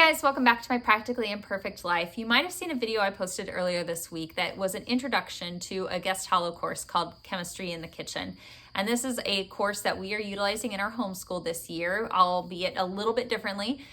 guys, welcome back to my Practically Imperfect Life. You might have seen a video I posted earlier this week that was an introduction to a guest hollow course called Chemistry in the Kitchen. And this is a course that we are utilizing in our homeschool this year, albeit a little bit differently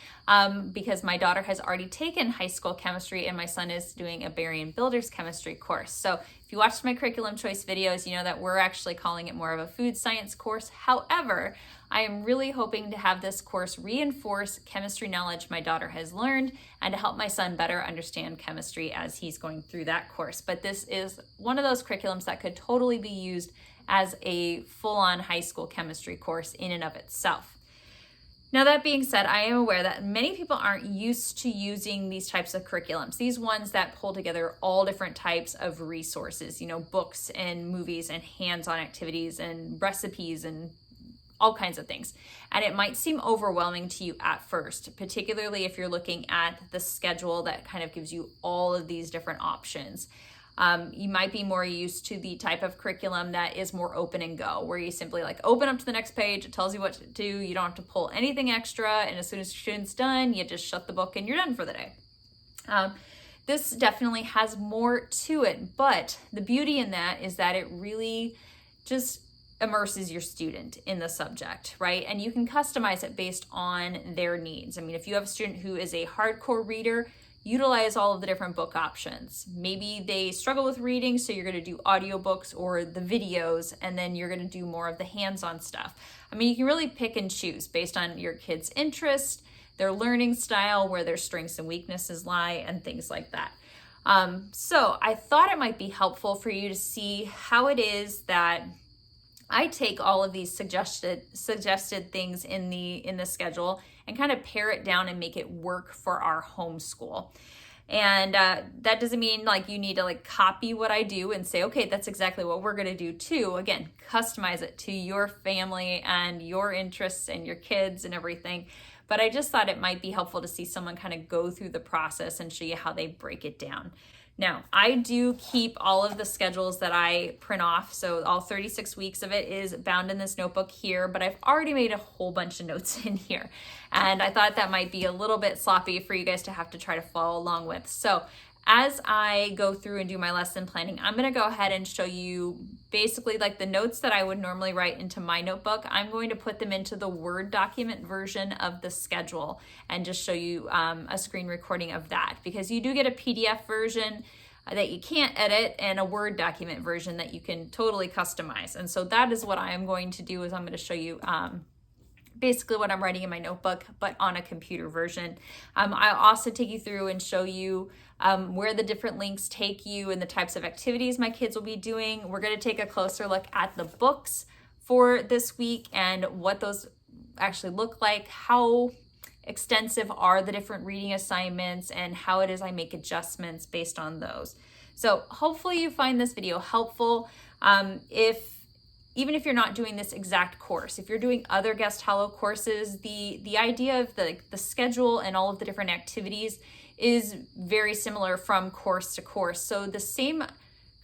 because my daughter has already taken high school chemistry and my son is doing a Barium Builders chemistry course. So if you watched my curriculum choice videos, you know that we're actually calling it more of a food science course. However, I am really hoping to have this course reinforce chemistry knowledge my daughter has learned and to help my son better understand chemistry as he's going through that course. But this is one of those curriculums that could totally be used as a full-on high school chemistry course in and of itself. Now, that being said, I am aware that many people aren't used to using these types of curriculums, these ones that pull together all different types of resources, books and movies and hands-on activities and recipes and all kinds of things. And it might seem overwhelming to you at first, particularly if you're looking at the schedule that kind of gives you all of these different options. You might be more used to the type of curriculum that is more open and go, where you simply open up to the next page, it tells you what to do, you don't have to pull anything extra, and as soon as the student's done, you just shut the book and you're done for the day. This definitely has more to it, but the beauty in that is that it really just immerses your student in the subject, right? And you can customize it based on their needs. I mean, if you have a student who is a hardcore reader, utilize all of the different book options. Maybe they struggle with reading, so you're going to do audiobooks or the videos, and then you're going to do more of the hands-on stuff. I mean, you can really pick and choose based on your kids' interest, their learning style, where their strengths and weaknesses lie, and things like that. So I thought it might be helpful for you to see how it is that I take all of these suggested things in the schedule and kind of pare it down and make it work for our homeschool. And that doesn't mean you need to copy what I do and say, okay, that's exactly what we're going to do too. Again, customize it to your family and your interests and your kids and everything. But I just thought it might be helpful to see someone kind of go through the process and show you how they break it down. Now, I do keep all of the schedules that I print off, so all 36 weeks of it is bound in this notebook here, but I've already made a whole bunch of notes in here, and I thought that might be a little bit sloppy for you guys to have to try to follow along with. So as I go through and do my lesson planning, I'm going to go ahead and show you basically the notes that I would normally write into my notebook. I'm going to put them into the Word document version of the schedule and just show you a screen recording of that, because you do get a PDF version that you can't edit and a Word document version that you can totally customize. And so that is what I am going to do, is I'm going to show you basically what I'm writing in my notebook, but on a computer version. I'll also take you through and show you where the different links take you and the types of activities my kids will be doing. We're going to take a closer look at the books for this week and what those actually look like, how extensive are the different reading assignments, and how it is I make adjustments based on those. So hopefully you find this video helpful. Even if you're not doing this exact course, if you're doing other guest hollow courses, the idea of the schedule and all of the different activities is very similar from course to course. So the same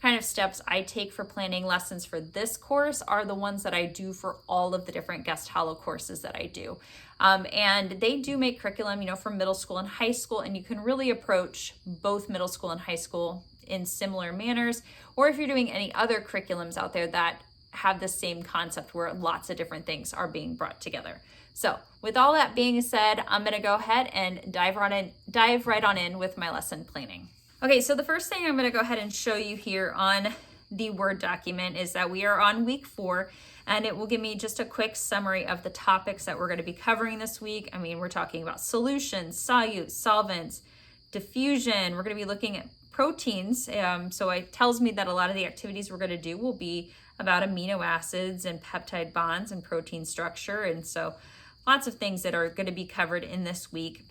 kind of steps I take for planning lessons for this course are the ones that I do for all of the different guest hollow courses that I do. And they do make curriculum, for middle school and high school, and you can really approach both middle school and high school in similar manners. Or if you're doing any other curriculums out there that have the same concept where lots of different things are being brought together. So with all that being said, I'm going to go ahead and dive right on in with my lesson planning. Okay, so the first thing I'm going to go ahead and show you here on the Word document is that we are on week 4, and it will give me just a quick summary of the topics that we're going to be covering this week. I mean, we're talking about solutions, solutes, solvents, diffusion. We're going to be looking at proteins. So it tells me that a lot of the activities we're going to do will be about amino acids and peptide bonds and protein structure. And so lots of things that are going to be covered in this week.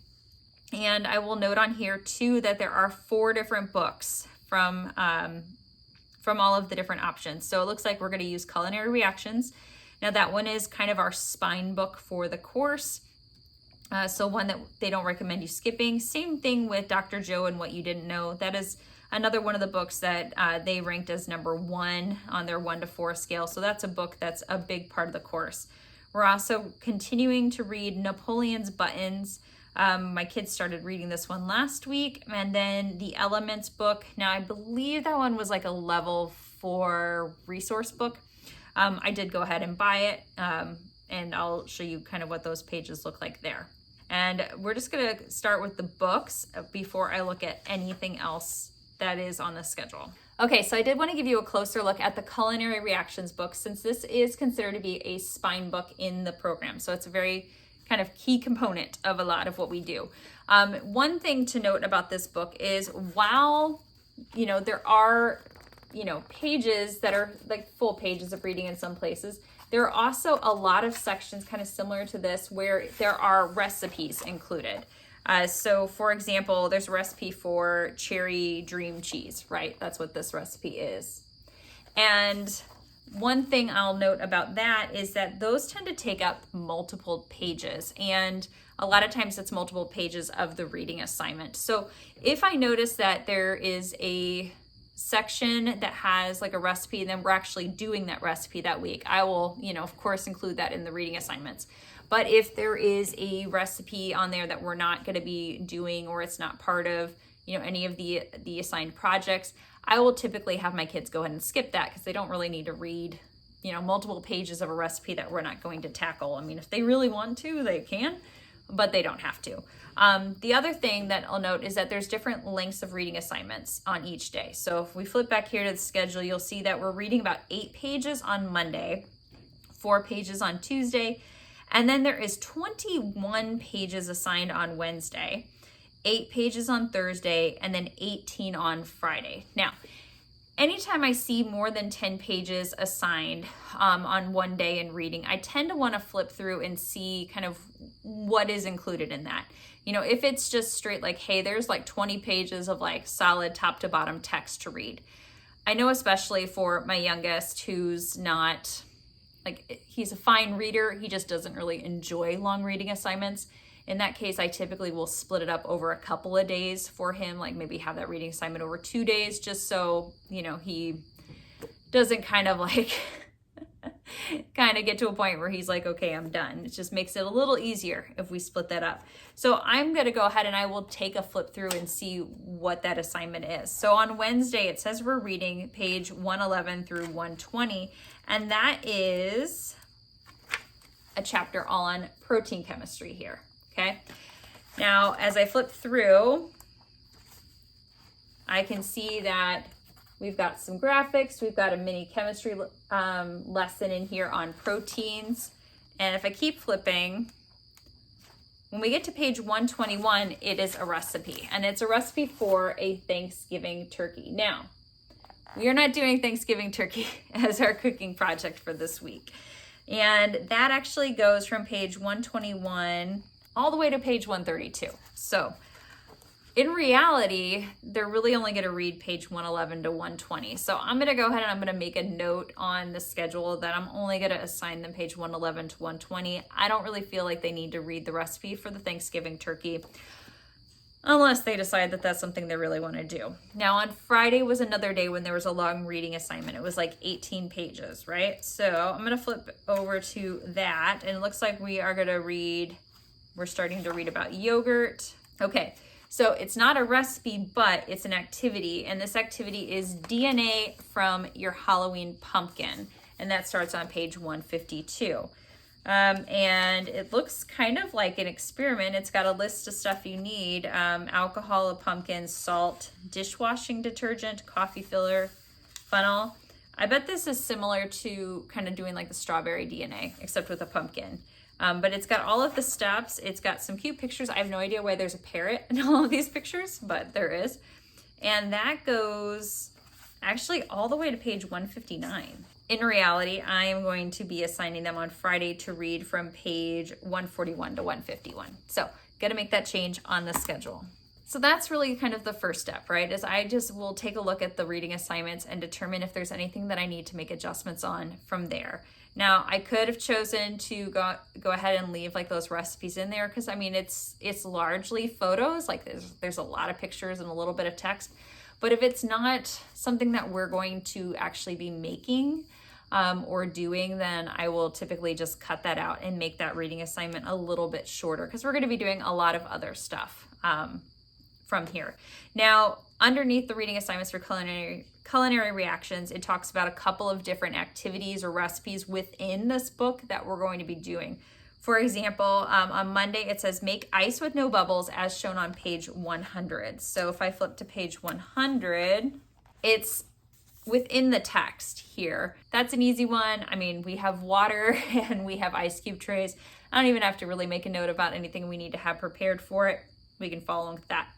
And I will note on here too that there are 4 different books from all of the different options. So it looks like we're going to use Culinary Reactions. Now that one is kind of our spine book for the course. So one that they don't recommend you skipping. Same thing with Dr. Joe and What You Didn't Know. That is another one of the books that they ranked as number 1 on their 1 to 4 scale. So that's a book that's a big part of the course. We're also continuing to read Napoleon's Buttons. My kids started reading this one last week, and then the Elements book. Now, I believe that one was like a level 4 resource book. I did go ahead and buy it, and I'll show you kind of what those pages look like there. And we're just gonna start with the books before I look at anything else that is on the schedule. Okay, so I did want to give you a closer look at the Culinary Reactions book, since this is considered to be a spine book in the program. So it's a very kind of key component of a lot of what we do. One thing to note about this book is while, there are, pages that are like full pages of reading in some places, there are also a lot of sections kind of similar to this where there are recipes included. So for example, there's a recipe for cherry dream cheese, right? That's what this recipe is. And one thing I'll note about that is that those tend to take up multiple pages, and a lot of times it's multiple pages of the reading assignment. So if I notice that there is a section that has like a recipe and then we're actually doing that recipe that week, I will, of course, include that in the reading assignments. But if there is a recipe on there that we're not going to be doing, or it's not part of, any of the assigned projects, I will typically have my kids go ahead and skip that because they don't really need to read, multiple pages of a recipe that we're not going to tackle. I mean, if they really want to, they can, but they don't have to. The other thing that I'll note is that there's different lengths of reading assignments on each day. So if we flip back here to the schedule, you'll see that we're reading about 8 pages on Monday, 4 pages on Tuesday, and then there is 21 pages assigned on Wednesday, 8 pages on Thursday, and then 18 on Friday. Now, anytime I see more than 10 pages assigned on one day in reading, I tend to want to flip through and see kind of what is included in that. If it's just straight like, hey, there's like 20 pages of like solid top to bottom text to read. I know especially for my youngest, who's not, he's a fine reader, he just doesn't really enjoy long reading assignments. In that case, I typically will split it up over a couple of days for him, like maybe have that reading assignment over 2 days, just so, he doesn't kind of get to a point where he's like, okay, I'm done. It just makes it a little easier if we split that up. So I'm going to go ahead and I will take a flip through and see what that assignment is. So on Wednesday, it says we're reading page 111 through 120, and that is a chapter all on protein chemistry here. Okay. Now, as I flip through, I can see that we've got some graphics. We've got a mini chemistry lesson in here on proteins. And if I keep flipping, when we get to page 121, it is a recipe. And it's a recipe for a Thanksgiving turkey. Now, we are not doing Thanksgiving turkey as our cooking project for this week. And that actually goes from page 121 all the way to page 132. So in reality, they're really only going to read page 111 to 120. So I'm going to go ahead and I'm going to make a note on the schedule that I'm only going to assign them page 111 to 120. I don't really feel like they need to read the recipe for the Thanksgiving turkey unless they decide that that's something they really want to do. Now on Friday was another day when there was a long reading assignment. It was like 18 pages, right? So I'm going to flip over to that, and it looks like we're starting to read about yogurt. Okay, so it's not a recipe, but it's an activity. And this activity is DNA from your Halloween pumpkin. And that starts on page 152. And it looks kind of like an experiment. It's got a list of stuff you need. Alcohol, a pumpkin, salt, dishwashing detergent, coffee filler, funnel. I bet this is similar to kind of doing like the strawberry DNA, except with a pumpkin. But it's got all of the steps. It's got some cute pictures. I have no idea why there's a parrot in all of these pictures, but there is. And that goes actually all the way to page 159. In reality, I am going to be assigning them on Friday to read from page 141 to 151. So gotta make that change on the schedule. So that's really kind of the first step, right? Is I just will take a look at the reading assignments and determine if there's anything that I need to make adjustments on from there. Now, I could have chosen to go ahead and leave like those recipes in there because I mean it's largely photos, like there's a lot of pictures and a little bit of text. But if it's not something that we're going to actually be making, or doing, then I will typically just cut that out and make that reading assignment a little bit shorter, because we're going to be doing a lot of other stuff from here. Now, underneath the reading assignments for culinary reactions, it talks about a couple of different activities or recipes within this book that we're going to be doing. For example, on Monday, it says make ice with no bubbles as shown on page 100. So if I flip to page 100, it's within the text here. That's an easy one. I mean, we have water and we have ice cube trays. I don't even have to really make a note about anything we need to have prepared for it. We can follow along with that.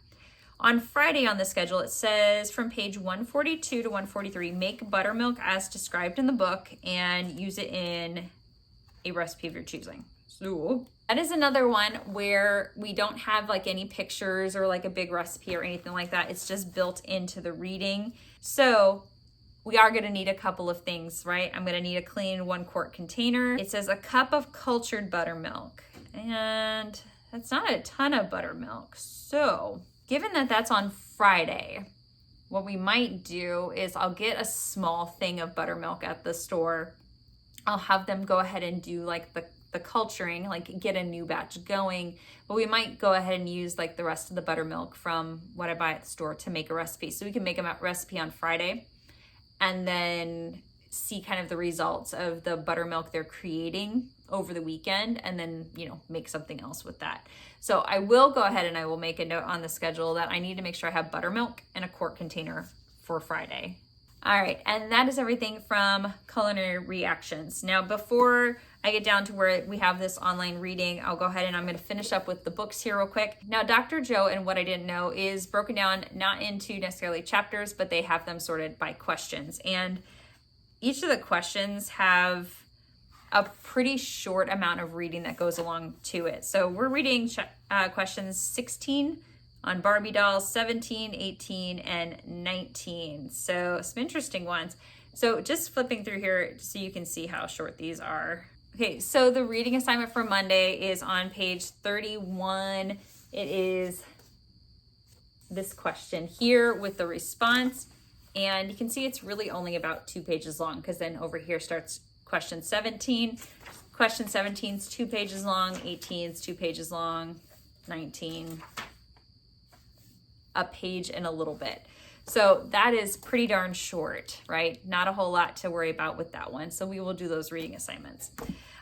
On Friday on the schedule, it says from page 142 to 143, make buttermilk as described in the book and use it in a recipe of your choosing. So that is another one where we don't have like any pictures or like a big recipe or anything like that. It's just built into the reading. So we are going to need a couple of things, right? I'm going to need a clean 1-quart container. It says a cup of cultured buttermilk, and that's not a ton of buttermilk. So given that that's on Friday, what we might do is I'll get a small thing of buttermilk at the store. I'll have them go ahead and do like the culturing, like get a new batch going, but we might go ahead and use like the rest of the buttermilk from what I buy at the store to make a recipe. So we can make a recipe on Friday and then see kind of the results of the buttermilk they're creating over the weekend, and then, you know, make something else with that. So I will go ahead and I will make a note on the schedule that I need to make sure I have buttermilk in a quart container for Friday. All right, and that is everything from culinary reactions. Now, before I get down to where we have this online reading, I'll go ahead and I'm going to finish up with the books here real quick. Now, Dr. Joe and What I Didn't Know is broken down not into necessarily chapters, but they have them sorted by questions. And each of the questions have a pretty short amount of reading that goes along to it. So we're reading questions 16 on Barbie dolls, 17, 18, and 19. So some interesting ones. So just flipping through here so you can see how short these are. Okay, so the reading assignment for Monday is on page 31. It is this question here with the response. And you can see it's really only about 2 pages long, because then over here starts question 17. Question 17 is 2 pages long, 18 is 2 pages long, 19, a page and a little bit. So that is pretty darn short, right? Not a whole lot to worry about with that one. So we will do those reading assignments.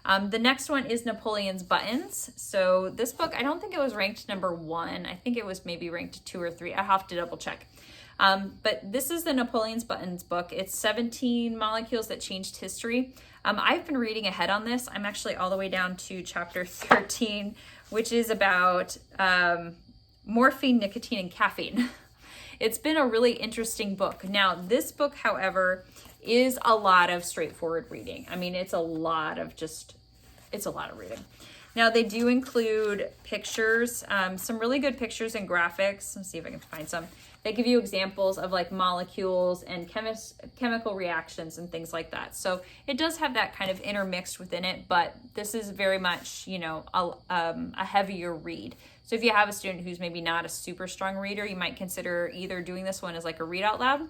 The next one is Napoleon's Buttons. So this book, I don't think it was ranked number 1. I think it was maybe ranked 2 or 3. I'll have to double check. But this is the Napoleon's Buttons book. It's 17 molecules that changed history. I've been reading ahead on this. I'm actually all the way down to chapter 13, which is about morphine, nicotine, and caffeine. It's been a really interesting book. Now, this book, however, is a lot of straightforward reading. I mean, it's a lot of reading. Now, they do include pictures, some really good pictures and graphics. Let's see if I can find some. They give you examples of like molecules and chemical reactions and things like that. So it does have that kind of intermixed within it, but this is very much, you know, a heavier read. So if you have a student who's maybe not a super strong reader, you might consider either doing this one as like a read out loud,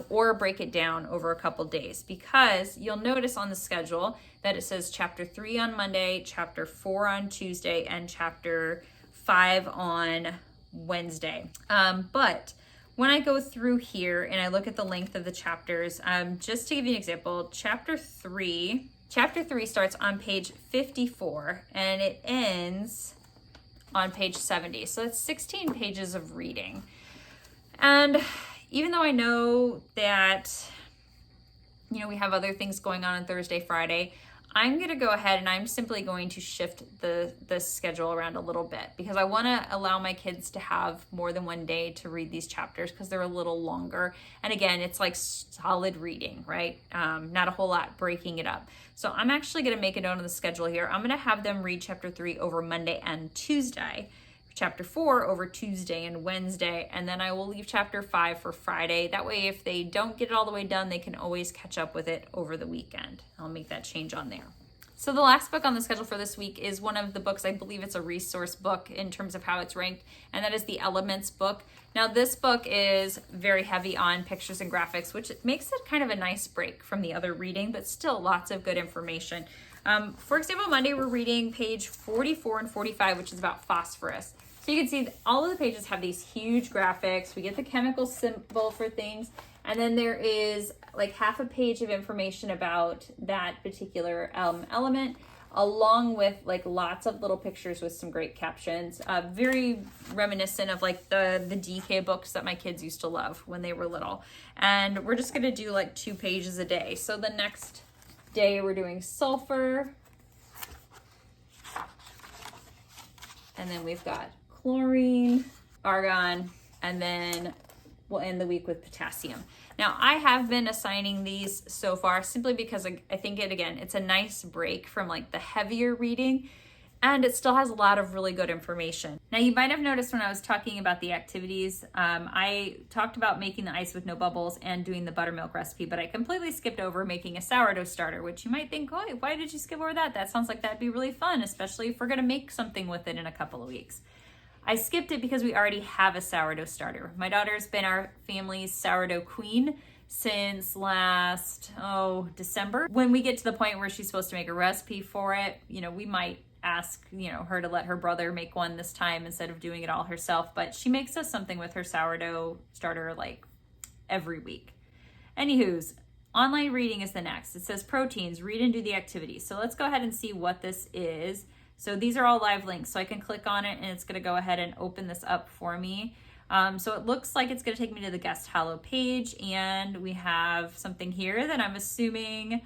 or break it down over a couple days, because you'll notice on the schedule that it says chapter 3 on Monday, chapter 4 on Tuesday, and chapter 5 on Wednesday. But when I go through here and I look at the length of the chapters, just to give you an example, chapter 3 starts on page 54 and it ends on page 70. So that's 16 pages of reading. And even though I know that, you know, we have other things going on Thursday, Friday, I'm going to go ahead and I'm simply going to shift the schedule around a little bit, because I want to allow my kids to have more than one day to read these chapters, because they're a little longer. And again, it's like solid reading, right? Not a whole lot breaking it up. So I'm actually going to make a note on the schedule here. I'm going to have them read chapter 3 over Monday and Tuesday, chapter 4 over Tuesday and Wednesday, and then I will leave chapter 5 for Friday. That way, if they don't get it all the way done, they can always catch up with it over the weekend. I'll make that change on there. So the last book on the schedule for this week is one of the books, I believe it's a resource book in terms of how it's ranked, and that is the Elements book. Now this book is very heavy on pictures and graphics, which makes it kind of a nice break from the other reading, but still lots of good information. For example, Monday we're reading page 44 and 45, which is about phosphorus. So you can see all of the pages have these huge graphics. We get the chemical symbol for things, and then there is like half a page of information about that particular element, along with like lots of little pictures with some great captions. Very reminiscent of like the DK books that my kids used to love when they were little. And we're just gonna do like 2 pages a day. So the next day we're doing sulfur. And then we've got chlorine, argon, and then we'll end the week with potassium. Now, I have been assigning these so far simply because I think it's a nice break from like the heavier reading, and it still has a lot of really good information. Now, you might have noticed when I was talking about the activities, I talked about making the ice with no bubbles and doing the buttermilk recipe, but I completely skipped over making a sourdough starter, which you might think, oh, why did you skip over that? That sounds like that'd be really fun, especially if we're gonna make something with it in a couple of weeks. I skipped it because we already have a sourdough starter. My daughter's been our family's sourdough queen since last, December. When we get to the point where she's supposed to make a recipe for it, we might ask, her to let her brother make one this time instead of doing it all herself, but she makes us something with her sourdough starter like every week. Anywho's, online reading is the next. It says proteins, read and do the activity. So let's go ahead and see what this is. So these are all live links, so I can click on it and it's gonna go ahead and open this up for me. So it looks like it's gonna take me to the Guest Hollow page, and we have something here that I'm assuming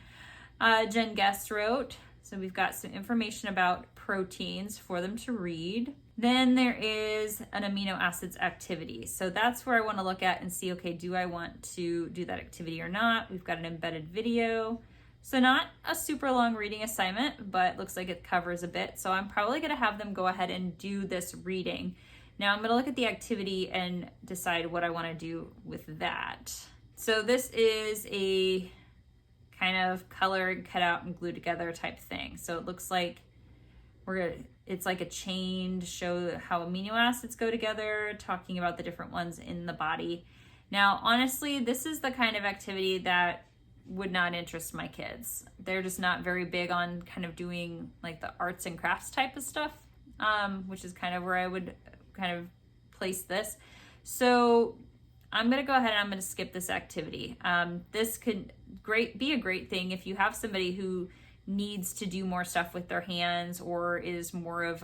Jen Guest wrote. So we've got some information about proteins for them to read. Then there is an amino acids activity. So that's where I wanna look at and see, okay, do I want to do that activity or not? We've got an embedded video. So not a super long reading assignment, but looks like it covers a bit. So I'm probably gonna have them go ahead and do this reading. Now I'm gonna look at the activity and decide what I wanna do with that. So this is a kind of color and cut out and glue together type thing. So it looks like it's like a chain to show how amino acids go together, talking about the different ones in the body. Now, honestly, this is the kind of activity that would not interest my kids. They're just not very big on kind of doing like the arts and crafts type of stuff, which is kind of where I would kind of place this. So I'm gonna go ahead and I'm gonna skip this activity. This could be a great thing if you have somebody who needs to do more stuff with their hands, or is more of,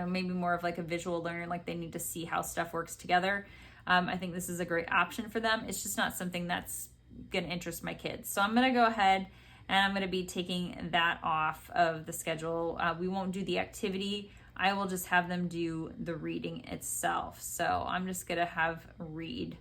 maybe more of like a visual learner, like they need to see how stuff works together. I think this is a great option for them. It's just not something that's gonna interest my kids. So I'm gonna go ahead and I'm gonna be taking that off of the schedule. We won't do the activity. I will just have them do the reading itself. So I'm just gonna have read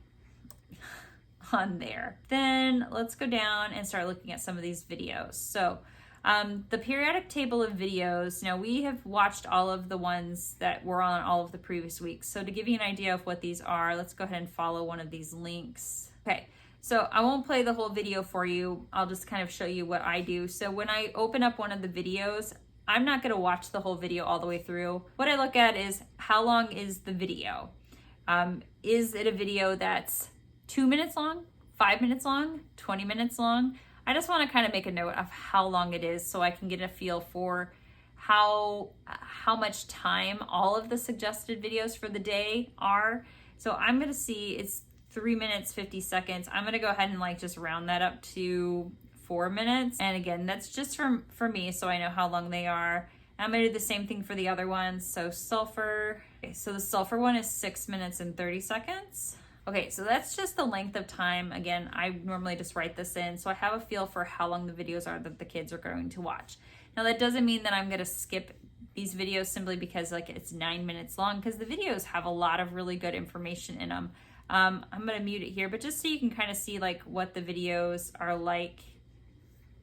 on there. Then let's go down and start looking at some of these videos. So the periodic table of videos, now we have watched all of the ones that were on all of the previous weeks. So to give you an idea of what these are, let's go ahead and follow one of these links. Okay. So I won't play the whole video for you. I'll just kind of show you what I do. So when I open up one of the videos, I'm not gonna watch the whole video all the way through. What I look at is how long is the video? Is it a video that's 2 minutes long, 5 minutes long, 20 minutes long? I just wanna kind of make a note of how long it is so I can get a feel for how much time all of the suggested videos for the day are. So I'm gonna see it's 3 minutes, 50 seconds. I'm gonna go ahead and like just round that up to 4 minutes. And again, that's just for me, so I know how long they are. And I'm gonna do the same thing for the other ones. So sulfur, okay, so the sulfur one is 6 minutes and 30 seconds. Okay, so that's just the length of time. Again, I normally just write this in, so I have a feel for how long the videos are that the kids are going to watch. Now that doesn't mean that I'm gonna skip these videos simply because like it's 9 minutes long, because the videos have a lot of really good information in them. I'm gonna mute it here, but just so you can kind of see like what the videos are like.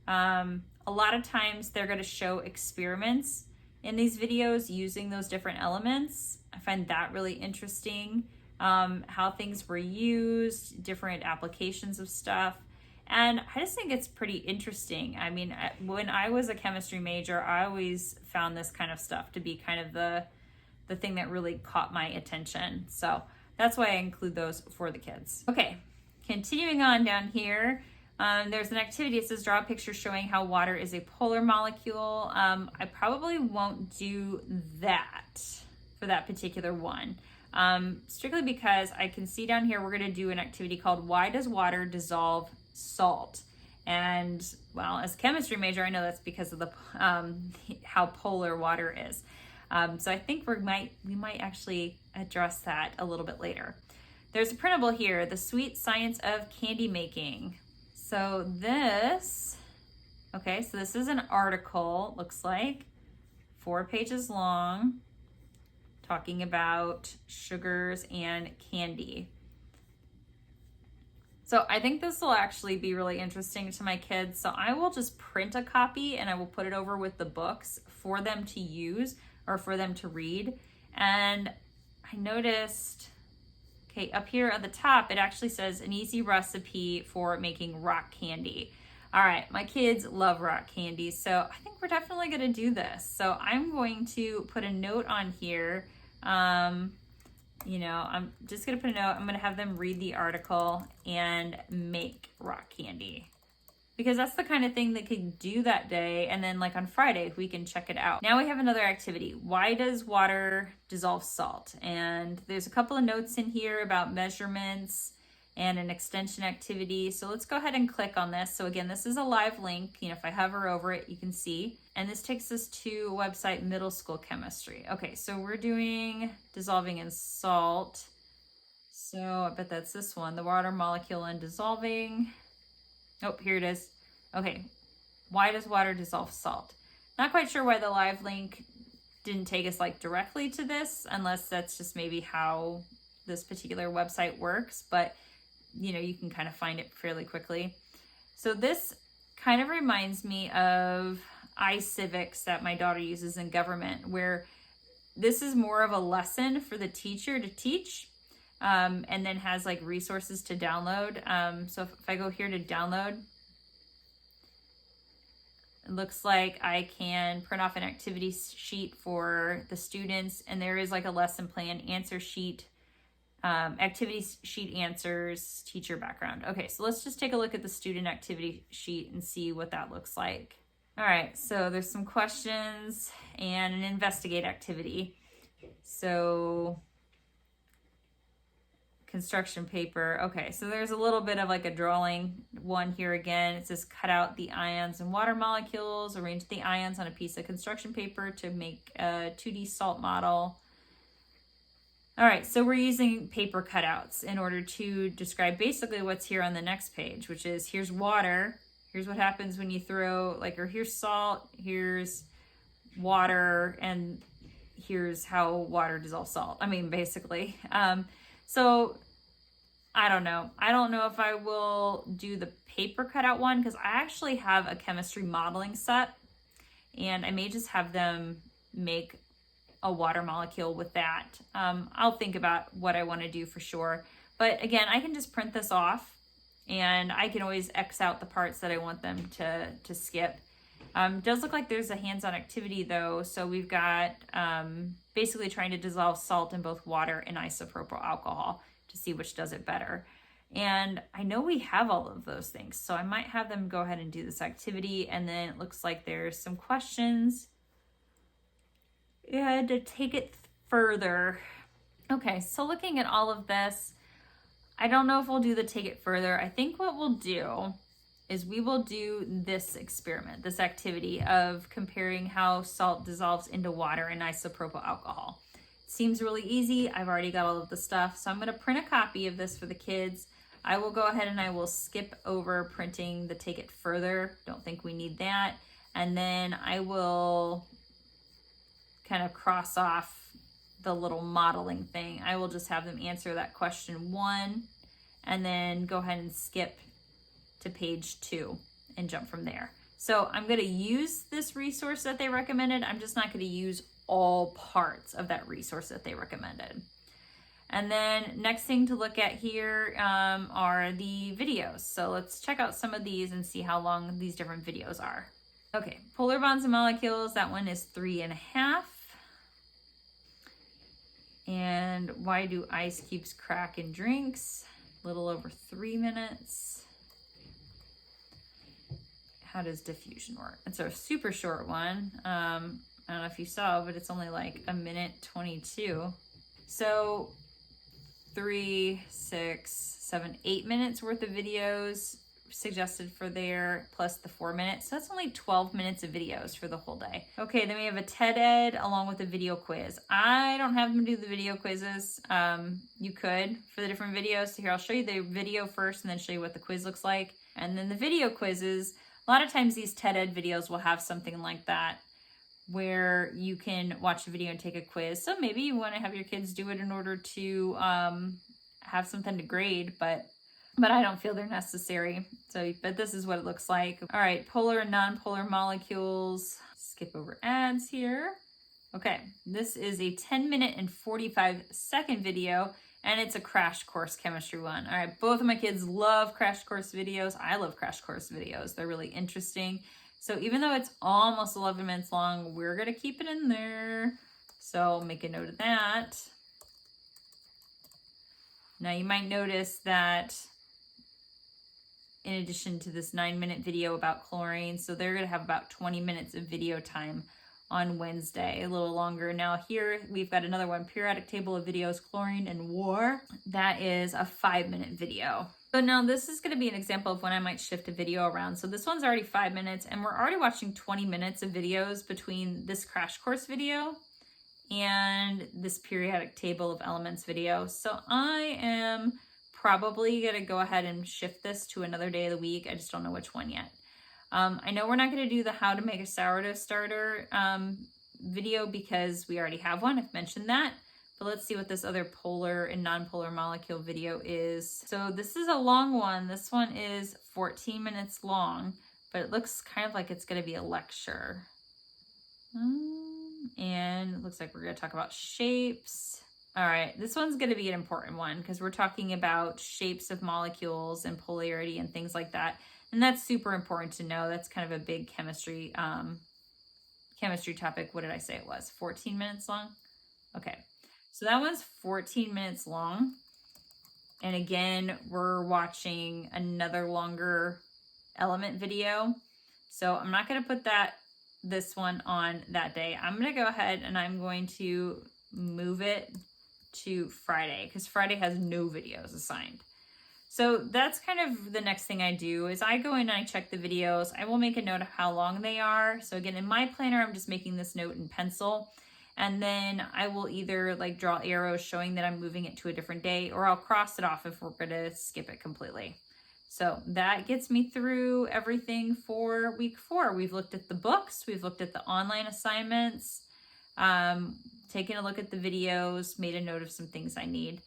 A lot of times they're gonna show experiments in these videos using those different elements. I find that really interesting, how things were used, different applications of stuff. And I just think it's pretty interesting. I mean, when I was a chemistry major, I always found this kind of stuff to be kind of the thing that really caught my attention. So that's why I include those for the kids. Okay, continuing on down here, there's an activity. It says draw a picture showing how water is a polar molecule. I probably won't do that for that particular one. Strictly because I can see down here, we're going to do an activity called Why Does Water Dissolve Salt? And well, as a chemistry major, I know that's because of the how polar water is. So I think we might actually address that a little bit later. There's a printable here, The Sweet Science of Candy Making. So this is an article, looks like 4 pages long, talking about sugars and candy. So I think this will actually be really interesting to my kids. So I will just print a copy and I will put it over with the books for them to use or for them to read. And I noticed, okay, up here at the top, it actually says an easy recipe for making rock candy. All right, my kids love rock candy, so I think we're definitely gonna do this. So I'm going to put a note on here. I'm just gonna put a note. I'm gonna have them read the article and make rock candy, because that's the kind of thing they could do that day. And then like on Friday, we can check it out. Now we have another activity. Why does water dissolve salt? And there's a couple of notes in here about measurements and an extension activity. So let's go ahead and click on this. So again, this is a live link. If I hover over it, you can see. And this takes us to a website, Middle School Chemistry. Okay, so we're doing dissolving in salt. So I bet that's this one, the water molecule and dissolving. Oh, here it is. Okay, why does water dissolve salt? Not quite sure why the live link didn't take us like directly to this, unless that's just maybe how this particular website works, but you can kind of find it fairly quickly. So this kind of reminds me of iCivics that my daughter uses in government, where this is more of a lesson for the teacher to teach, and then has like resources to download. So if I go here to download, it looks like I can print off an activity sheet for the students, and there is like a lesson plan, answer sheet, activity sheet answers, teacher background. Okay, so let's just take a look at the student activity sheet and see what that looks like. All right, so there's some questions and an investigate activity. So construction paper. Okay, so there's a little bit of like a drawing one here again. It says cut out the ions and water molecules, arrange the ions on a piece of construction paper to make a 2D salt model. All right, so we're using paper cutouts in order to describe basically what's here on the next page, which is here's water. Here's what happens when you throw, or here's salt, here's water, and here's how water dissolves salt. I mean, basically. So I don't know. I don't know if I will do the paper cutout one, because I actually have a chemistry modeling set, and I may just have them make a water molecule with that. I'll think about what I want to do for sure. But again, I can just print this off, and I can always X out the parts that I want them to skip. Does look like there's a hands-on activity though. So we've got basically trying to dissolve salt in both water and isopropyl alcohol to see which does it better. And I know we have all of those things, so I might have them go ahead and do this activity. And then it looks like there's some questions and to take it further. Okay, so looking at all of this, I don't know if we'll do the take it further. I think what we'll do is we will do this experiment, this activity of comparing how salt dissolves into water and isopropyl alcohol. It seems really easy. I've already got all of the stuff, so I'm going to print a copy of this for the kids. I will go ahead and I will skip over printing the take it further. Don't think we need that. And then I will kind of cross off the little modeling thing. I will just have them answer that question 1 and then go ahead and skip to page 2 and jump from there. So I'm going to use this resource that they recommended. I'm just not going to use all parts of that resource that they recommended. And then next thing to look at here are the videos. So let's check out some of these and see how long these different videos are. Okay, polar bonds and molecules, that one is 3.5. And why do ice cubes crack in drinks? A little over 3 minutes. How does diffusion work? It's a super short one. I don't know if you saw, but it's only like 1:22. So 3, 6, 7, 8 minutes worth of videos suggested for there, plus the 4 minutes. So that's only 12 minutes of videos for the whole day. Okay, then we have a TED Ed along with a video quiz. I don't have them do the video quizzes. You could for the different videos. So here, I'll show you the video first and then show you what the quiz looks like. And then the video quizzes, a lot of times these TED Ed videos will have something like that where you can watch the video and take a quiz. So maybe you want to have your kids do it in order to have something to grade, but I don't feel they're necessary. So, but this is what it looks like. All right, polar and non-polar molecules. Skip over ads here. Okay, this is a 10-minute and 45-second video, and it's a crash course chemistry one. All right, both of my kids love crash course videos. I love crash course videos. They're really interesting. So even though it's almost 11 minutes long, we're gonna keep it in there. So make a note of that. Now you might notice that in addition to this 9-minute video about chlorine, so they're gonna have about 20 minutes of video time on Wednesday, a little longer. Now here we've got another one, periodic table of videos, chlorine and war. That is a 5-minute video. So now this is going to be an example of when I might shift a video around. So this one's already 5 minutes and we're already watching 20 minutes of videos between this crash course video and this periodic table of elements video. So I am probably going to go ahead and shift this to another day of the week. I just don't know which one yet. I know we're not going to do the how to make a sourdough starter video because we already have one. I've mentioned that. But let's see what this other polar and non-polar molecule video is. So this is a long one. This one is 14 minutes long, but it looks kind of like it's going to be a lecture. And it looks like we're going to talk about shapes. All right, this one's going to be an important one because we're talking about shapes of molecules and polarity and things like that. And that's super important to know. That's kind of a big chemistry topic. What did I say it was? 14 minutes long? Okay. So that one's 14 minutes long. And again, we're watching another longer element video. So I'm not going to put this one on that day. I'm going to go ahead and I'm going to move it to Friday because Friday has no videos assigned. So that's kind of the next thing I do is I go in and I check the videos. I will make a note of how long they are. So again, in my planner, I'm just making this note in pencil. And then I will either like draw arrows showing that I'm moving it to a different day, or I'll cross it off if we're going to skip it completely. So that gets me through everything for week 4. We've looked at the books. We've looked at the online assignments, taken a look at the videos, made a note of some things I need.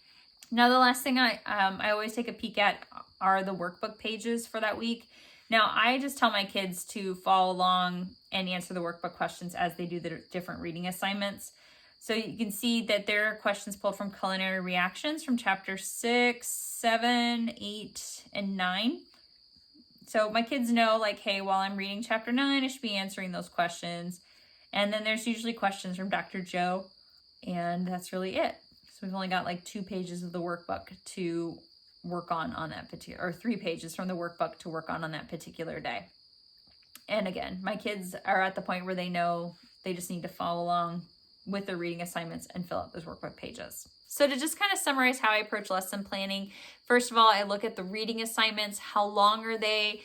Now, the last thing I always take a peek at are the workbook pages for that week. Now, I just tell my kids to follow along and answer the workbook questions as they do the different reading assignments. So you can see that there are questions pulled from culinary reactions from chapter 6, 7, 8, and 9. So my kids know, like, hey, while I'm reading chapter 9, I should be answering those questions. And then there's usually questions from Dr. Joe, and that's really it. So we've only got like 2 pages of the workbook to work on that particular, or 3 pages from the workbook to work on that particular day. And again, my kids are at the point where they know they just need to follow along with their reading assignments and fill out those workbook pages. So to just kind of summarize how I approach lesson planning, first of all, I look at the reading assignments. How long are they?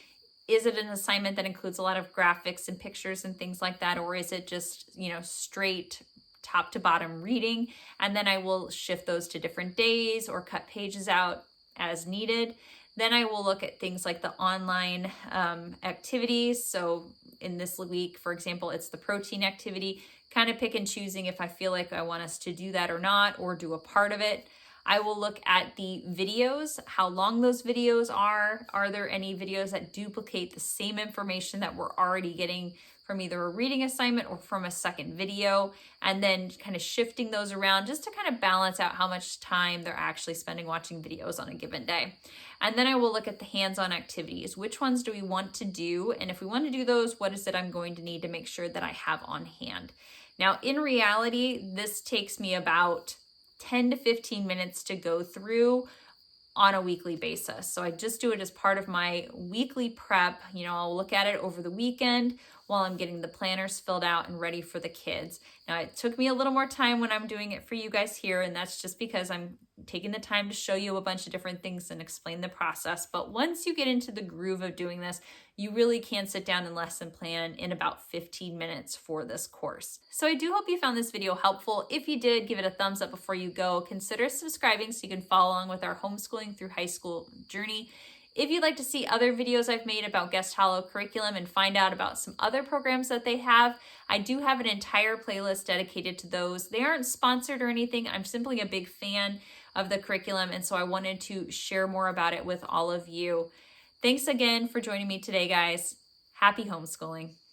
Is it an assignment that includes a lot of graphics and pictures and things like that? Or is it just, straight top to bottom reading? And then I will shift those to different days or cut pages out as needed. Then I will look at things like the online activities. So in this week, for example, it's the protein activity, kind of pick and choosing if I feel like I want us to do that or not, or do a part of it. I will look at the videos, how long those videos are. Are there any videos that duplicate the same information that we're already getting from either a reading assignment or from a second video, and then kind of shifting those around just to kind of balance out how much time they're actually spending watching videos on a given day. And then I will look at the hands-on activities. Which ones do we want to do? And if we want to do those, what is it I'm going to need to make sure that I have on hand? Now, in reality, this takes me about 10 to 15 minutes to go through on a weekly basis. So I just do it as part of my weekly prep. I'll look at it over the weekend while I'm getting the planners filled out and ready for the kids. Now, it took me a little more time when I'm doing it for you guys here, and that's just because I'm taking the time to show you a bunch of different things and explain the process. But once you get into the groove of doing this, you really can sit down and lesson plan in about 15 minutes for this course. So I do hope you found this video helpful. If you did, give it a thumbs up before you go. Consider subscribing so you can follow along with our homeschooling through high school journey. If you'd like to see other videos I've made about Guest Hollow curriculum and find out about some other programs that they have, I do have an entire playlist dedicated to those. They aren't sponsored or anything. I'm simply a big fan of the curriculum, and so I wanted to share more about it with all of you. Thanks again for joining me today, guys. Happy homeschooling.